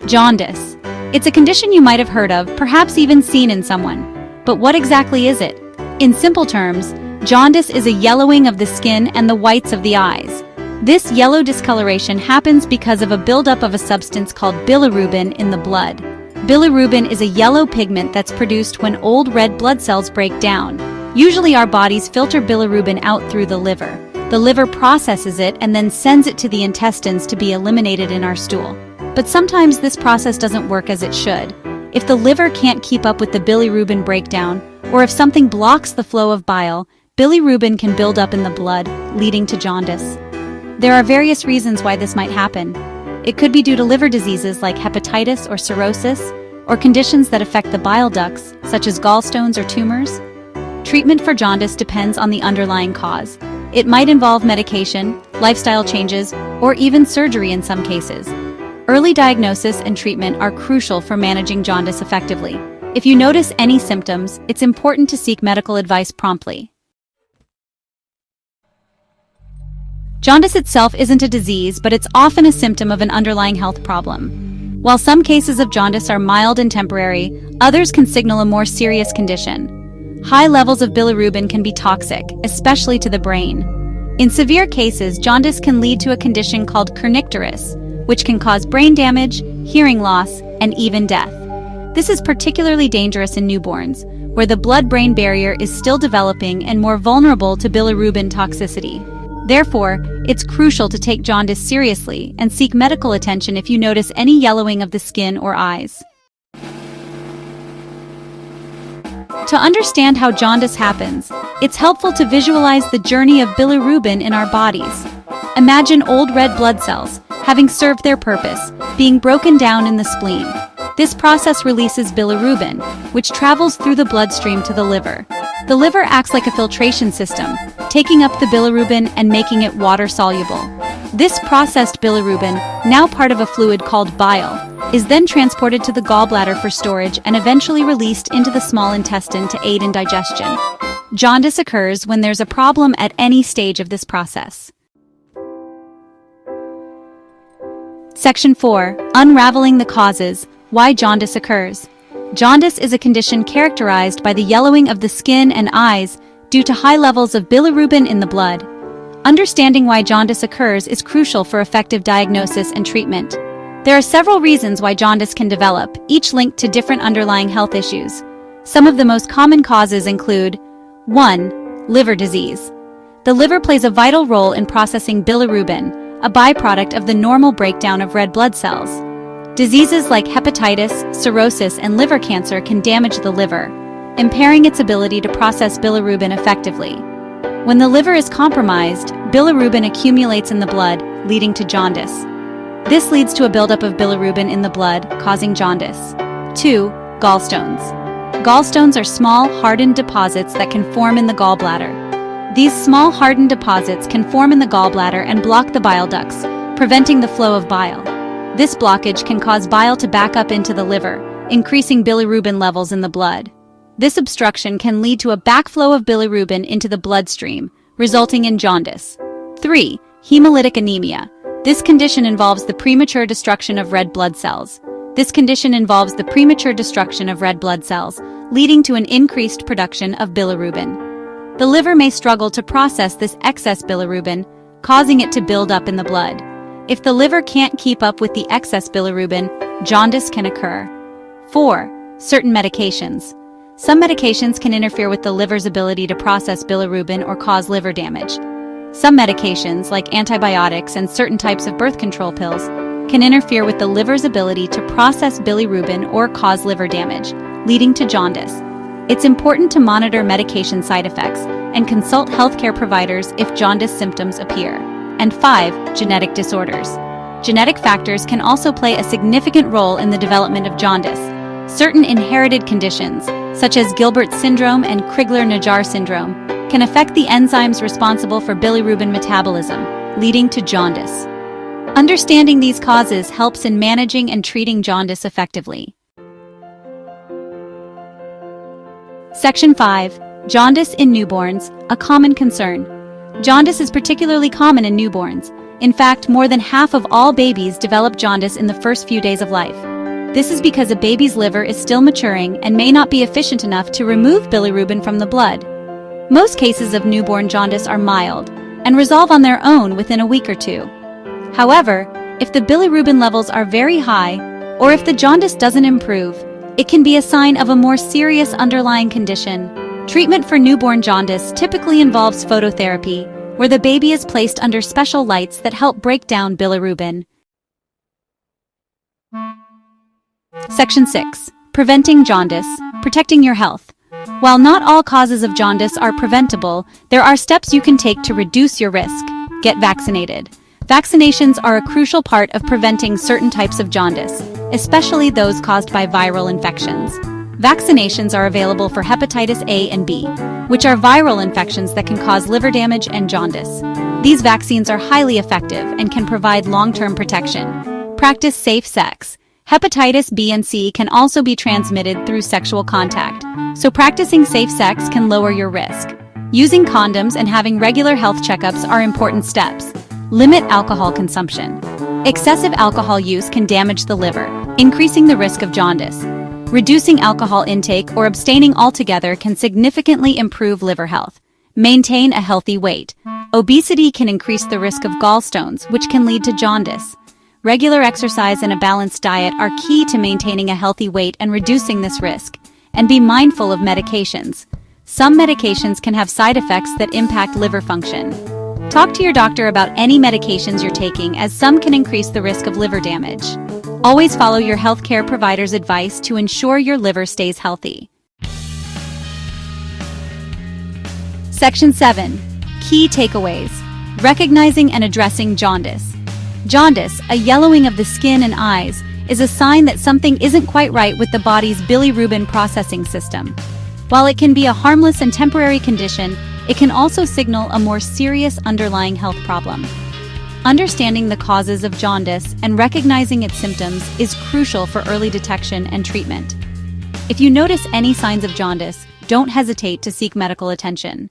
Jaundice. It's a condition you might have heard of, perhaps even seen in someone. But what exactly is it? In simple terms, jaundice is a yellowing of the skin and the whites of the eyes. This yellow discoloration happens because of a buildup of a substance called bilirubin in the blood. Bilirubin is a yellow pigment that's produced when old red blood cells break down. Usually our bodies filter bilirubin out through the liver. The liver processes it and then sends it to the intestines to be eliminated in our stool. But sometimes this process doesn't work as it should. If the liver can't keep up with the bilirubin breakdown, or if something blocks the flow of bile, bilirubin can build up in the blood, leading to jaundice. There are various reasons why this might happen. It could be due to liver diseases like hepatitis or cirrhosis, or conditions that affect the bile ducts, such as gallstones or tumors. Treatment for jaundice depends on the underlying cause. It might involve medication, lifestyle changes, or even surgery in some cases. Early diagnosis and treatment are crucial for managing jaundice effectively. If you notice any symptoms, it's important to seek medical advice promptly. Jaundice itself isn't a disease, but it's often a symptom of an underlying health problem. While some cases of jaundice are mild and temporary, others can signal a more serious condition. High levels of bilirubin can be toxic, especially to the brain. In severe cases, jaundice can lead to a condition called kernicterus, which can cause brain damage, hearing loss, and even death. This is particularly dangerous in newborns, where the blood-brain barrier is still developing and more vulnerable to bilirubin toxicity. Therefore, it's crucial to take jaundice seriously and seek medical attention if you notice any yellowing of the skin or eyes. To understand how jaundice happens, it's helpful to visualize the journey of bilirubin in our bodies. Imagine old red blood cells, having served their purpose, being broken down in the spleen. This process releases bilirubin, which travels through the bloodstream to the liver. The liver acts like a filtration system, taking up the bilirubin and making it water-soluble. This processed bilirubin, now part of a fluid called bile, is then transported to the gallbladder for storage and eventually released into the small intestine to aid in digestion. Jaundice occurs when there's a problem at any stage of this process. Section 4. Unraveling the causes. Why jaundice occurs. Jaundice is a condition characterized by the yellowing of the skin and eyes due to high levels of bilirubin in the blood. Understanding why jaundice occurs is crucial for effective diagnosis and treatment. There are several reasons why jaundice can develop, each linked to different underlying health issues. Some of the most common causes include 1. Liver disease. The liver plays a vital role in processing bilirubin, a byproduct of the normal breakdown of red blood cells. Diseases like hepatitis, cirrhosis, and liver cancer can damage the liver, impairing its ability to process bilirubin effectively. When the liver is compromised, bilirubin accumulates in the blood, leading to jaundice. This leads to a buildup of bilirubin in the blood, causing jaundice. 2. Gallstones. Gallstones are small, hardened deposits that can form in the gallbladder. These small, hardened deposits can form in the gallbladder and block the bile ducts, preventing the flow of bile. This blockage can cause bile to back up into the liver, increasing bilirubin levels in the blood. This obstruction can lead to a backflow of bilirubin into the bloodstream, resulting in jaundice. 3. Hemolytic anemia. This condition involves the premature destruction of red blood cells. Leading to an increased production of bilirubin. The liver may struggle to process this excess bilirubin, causing it to build up in the blood. If the liver can't keep up with the excess bilirubin, jaundice can occur. 4. Certain medications. Some medications can interfere with the liver's ability to process bilirubin or cause liver damage. Some medications, like antibiotics and certain types of birth control pills, can interfere with the liver's ability to process bilirubin or cause liver damage, leading to jaundice. It's important to monitor medication side effects and consult healthcare providers if jaundice symptoms appear. And 5. Genetic disorders. Genetic factors can also play a significant role in the development of jaundice. Certain inherited conditions, such as Gilbert syndrome and Crigler-Najjar syndrome, can affect the enzymes responsible for bilirubin metabolism, leading to jaundice. Understanding these causes helps in managing and treating jaundice effectively. Section 5. Jaundice in newborns, a common concern. Jaundice is particularly common in newborns. In fact, more than half of all babies develop jaundice in the first few days of life. This is because a baby's liver is still maturing and may not be efficient enough to remove bilirubin from the blood. Most cases of newborn jaundice are mild and resolve on their own within a week or two. However, if the bilirubin levels are very high, or if the jaundice doesn't improve, it can be a sign of a more serious underlying condition. Treatment for newborn jaundice typically involves phototherapy, where the baby is placed under special lights that help break down bilirubin. Section 6. Preventing jaundice, protecting your health. While not all causes of jaundice are preventable, there are steps you can take to reduce your risk. Get vaccinated. Vaccinations are a crucial part of preventing certain types of jaundice, especially those caused by viral infections. Vaccinations are available for hepatitis A and B, which are viral infections that can cause liver damage and jaundice. These vaccines are highly effective and can provide long-term protection. Practice safe sex. Hepatitis B and C can also be transmitted through sexual contact, so practicing safe sex can lower your risk. Using condoms and having regular health checkups are important steps. Limit alcohol consumption. Excessive alcohol use can damage the liver, increasing the risk of jaundice. Reducing alcohol intake or abstaining altogether can significantly improve liver health. Maintain a healthy weight. Obesity can increase the risk of gallstones, which can lead to jaundice. Regular exercise and a balanced diet are key to maintaining a healthy weight and reducing this risk. And be mindful of medications. Some medications can have side effects that impact liver function. Talk to your doctor about any medications you're taking, as some can increase the risk of liver damage. Always follow your healthcare provider's advice to ensure your liver stays healthy. Section 7. Key takeaways. Recognizing and addressing jaundice. Jaundice, a yellowing of the skin and eyes, is a sign that something isn't quite right with the body's bilirubin processing system. While it can be a harmless and temporary condition, it can also signal a more serious underlying health problem. Understanding the causes of jaundice and recognizing its symptoms is crucial for early detection and treatment. If you notice any signs of jaundice, don't hesitate to seek medical attention.